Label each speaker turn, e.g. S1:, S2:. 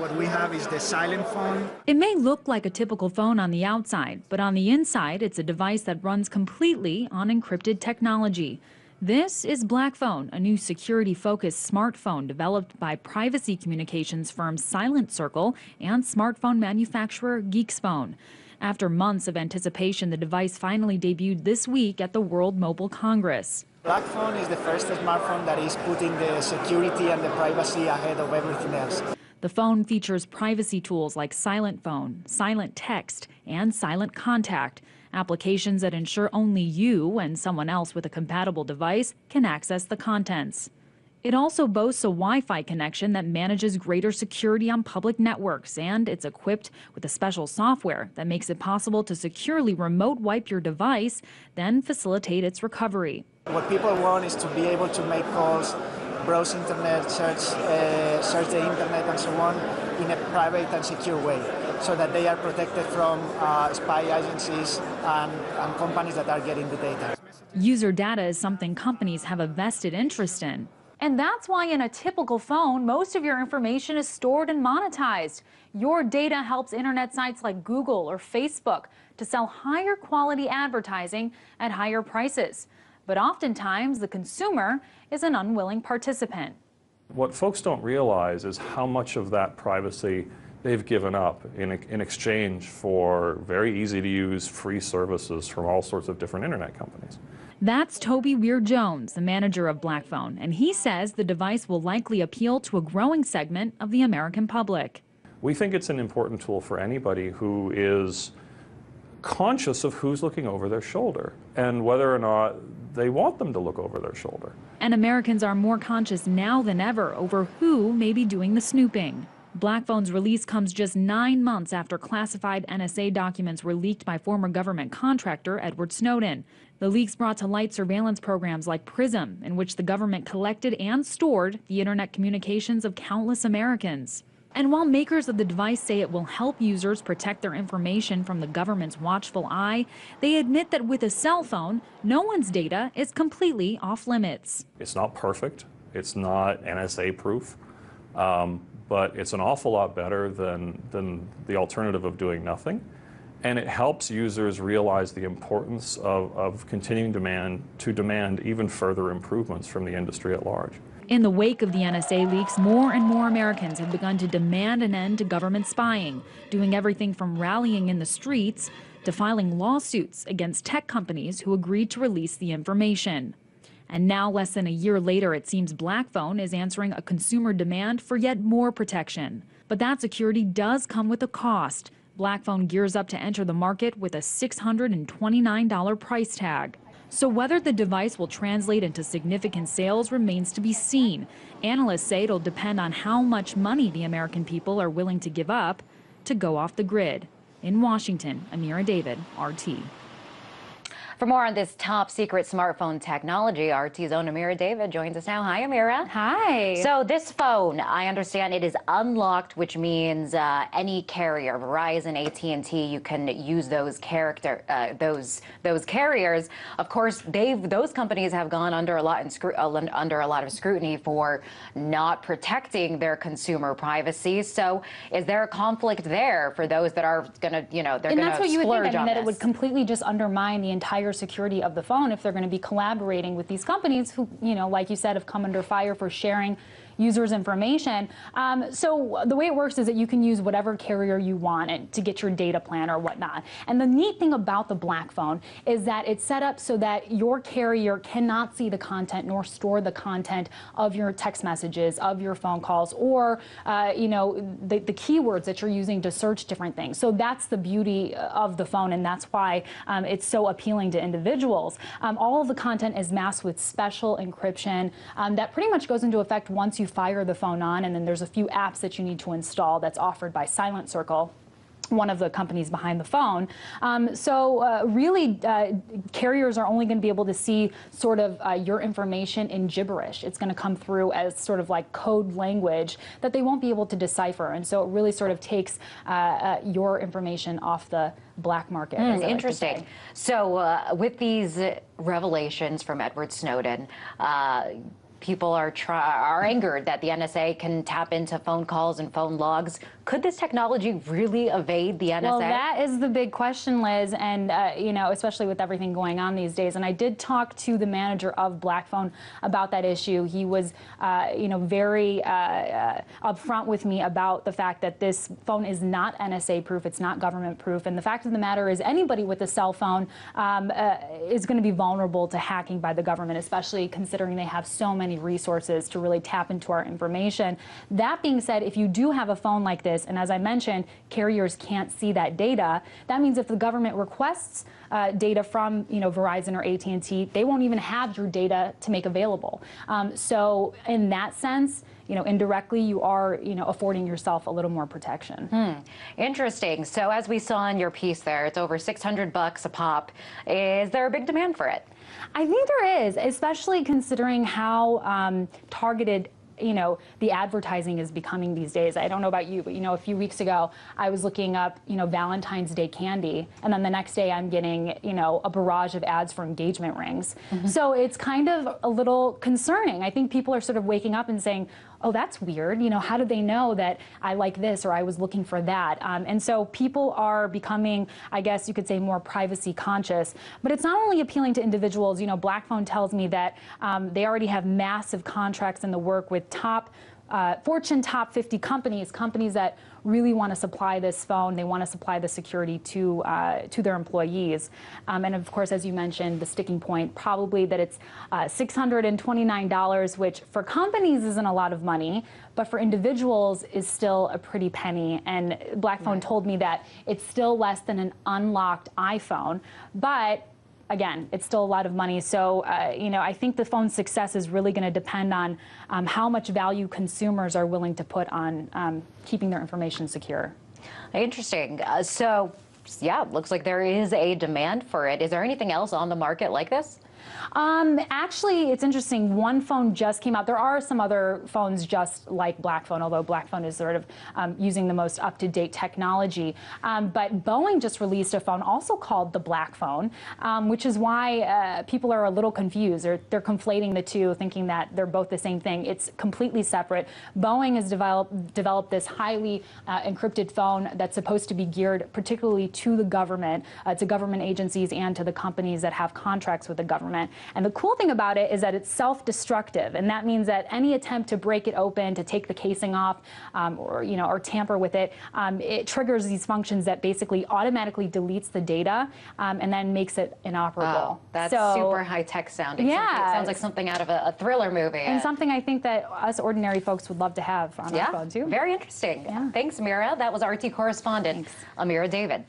S1: what we have is the silent phone.
S2: It may look like a typical phone on the outside, but on the inside, it's a device that runs completely on encrypted technology. This is Blackphone, a new security-focused smartphone developed by privacy communications firm Silent Circle and smartphone manufacturer Geeksphone. After months of anticipation, the device finally debuted this week at the World Mobile Congress.
S1: Blackphone is the first smartphone that is putting the security and the privacy ahead of everything else.
S2: The phone features privacy tools like Silent Phone, Silent Text, and Silent Contact, applications that ensure only you and someone else with a compatible device can access the contents. It also boasts a Wi-Fi connection that manages greater security on public networks, and it's equipped with a special software that makes it possible to securely remote wipe your device, then facilitate its recovery.
S1: What people want is to be able to make calls, browse internet, search the internet and so on in a private and secure way, so that they are protected from spy agencies and companies that are getting the data.
S2: User data is something companies have a vested interest in. And that's why in a typical phone, most of your information is stored and monetized. Your data helps internet sites like Google or Facebook to sell higher quality advertising at higher prices. But oftentimes, the consumer is an unwilling participant.
S3: What folks don't realize is how much of that privacy they've given up in exchange for very easy-to-use free services from all sorts of different internet companies.
S2: That's Toby Weir-Jones, the manager of Blackphone, and he says the device will likely appeal to a growing segment of the American public.
S3: We think it's an important tool for anybody who is conscious of who's looking over their shoulder and whether or not they want them to look over their shoulder.
S2: And Americans are more conscious now than ever over who may be doing the snooping. Blackphone's release comes just 9 months after classified NSA documents were leaked by former government contractor Edward Snowden. The leaks brought to light surveillance programs like PRISM, in which the government collected and stored the internet communications of countless Americans. And while makers of the device say it will help users protect their information from the government's watchful eye, they admit that with a cell phone, no one's data is completely off limits.
S3: It's not perfect. It's not NSA proof. But it's an awful lot better than the alternative of doing nothing. And it helps users realize the importance of continuing to demand even further improvements from the industry at large.
S2: In the wake of the NSA leaks, more and more Americans have begun to demand an end to government spying, doing everything from rallying in the streets to filing lawsuits against tech companies who agreed to release the information. And now, less than a year later, it seems Blackphone is answering a consumer demand for yet more protection. But that security does come with a cost. Blackphone gears up to enter the market with a $629 price tag. So whether the device will translate into significant sales remains to be seen. Analysts say it'll depend on how much money the American people are willing to give up to go off the grid. In Washington, Amira David, RT.
S4: For more on this top secret smartphone technology, RT's own Amira David joins us now. Hi, Amira.
S5: Hi.
S4: So this phone, I understand it is unlocked, which means any carrier, Verizon, AT&T, you can use those carriers. Of course, those companies have gone under a lot of scrutiny for not protecting their consumer privacy. So is there a conflict there for those that are going to, they're going to splurge on this?
S5: And that's what you would think. I mean, that it would completely just undermine the entire security of the phone if they're going to be collaborating with these companies who, like you said, have come under fire for sharing users' information. So the way it works is that you can use whatever carrier you want to get your data plan or whatnot. And the neat thing about the Blackphone is that it's set up so that your carrier cannot see the content nor store the content of your text messages, of your phone calls, or the keywords that you're using to search different things. So that's the beauty of the phone, and that's why it's so appealing to individuals. All of the content is masked with special encryption that pretty much goes into effect once you fire the phone on, and then there's a few apps that you need to install that's offered by Silent Circle, one of the companies behind the phone. Really, carriers are only going to be able to see sort of your information in gibberish. It's going to come through as sort of like code language that they won't be able to decipher. And so it really sort of takes your information off the black market.
S4: Interesting. So with these revelations from Edward Snowden, people are angered that the NSA can tap into phone calls and phone logs. Could this technology really evade the NSA?
S5: Well, that is the big question, Liz, and you know, especially with everything going on these days. And I did talk to the manager of Blackphone about that issue. He was, you know, very upfront with me about the fact that this phone is not NSA proof, it's not government proof, and the fact of the matter is anybody with a cell phone is going to be vulnerable to hacking by the government, especially considering they have so many resources to really tap into our information. That being said, if you do have a phone like this, and as I mentioned, carriers can't see that data, that means if the government requests data from, you know, Verizon or AT&T, they won't even have your data to make available. So in that sense, you know, indirectly, you are, you know, affording yourself a little more protection.
S4: Interesting. So as we saw in your piece there, it's over $600 a pop. Is there a big demand for it?
S5: I think there is, especially considering how targeted, you know, the advertising is becoming these days. I don't know about you, but, you know, a few weeks ago, I was looking up, you know, Valentine's Day candy, and then the next day I'm getting, you know, a barrage of ads for engagement rings. So it's kind of a little concerning. I think people are sort of waking up and saying, oh, that's weird. You know, how did they know that I like this or I was looking for that? And so people are becoming, I guess you could say, more privacy conscious. But it's not only appealing to individuals. You know, Blackphone tells me that they already have massive contracts in the work with Fortune top 50 companies that really want to supply this phone. They want to supply the security to their employees. And of course, as you mentioned, the sticking point probably that it's $629, which for companies isn't a lot of money, but for individuals is still a pretty penny. And Blackphone told me that it's still less than an unlocked iPhone, but again, it's still a lot of money. So, you know, I think the phone's success is really going to depend on how much value consumers are willing to put on keeping their information secure.
S4: Interesting. So, yeah, it looks like there is a demand for it. Is there anything else on the market like this?
S5: Actually, it's interesting. One phone just came out. There are some other phones just like Blackphone, although Blackphone is sort of using the most up-to-date technology. But Boeing just released a phone also called the Blackphone, which is why people are a little confused. They're conflating the two, thinking that they're both the same thing. It's completely separate. Boeing has developed this highly encrypted phone that's supposed to be geared particularly to the government, to government agencies and to the companies that have contracts with the government. And the cool thing about it is that it's self-destructive, and that means that any attempt to break it open, to take the casing off, or tamper with it, it triggers these functions that basically automatically deletes the data and then makes it inoperable.
S4: Wow, that's super high-tech sounding.
S5: Yeah,
S4: it sounds like something out of a thriller movie.
S5: And something I think that us ordinary folks would love to have on our phone too.
S4: Very interesting.
S5: Yeah.
S4: Thanks, Amira. That was RT correspondent Amira David.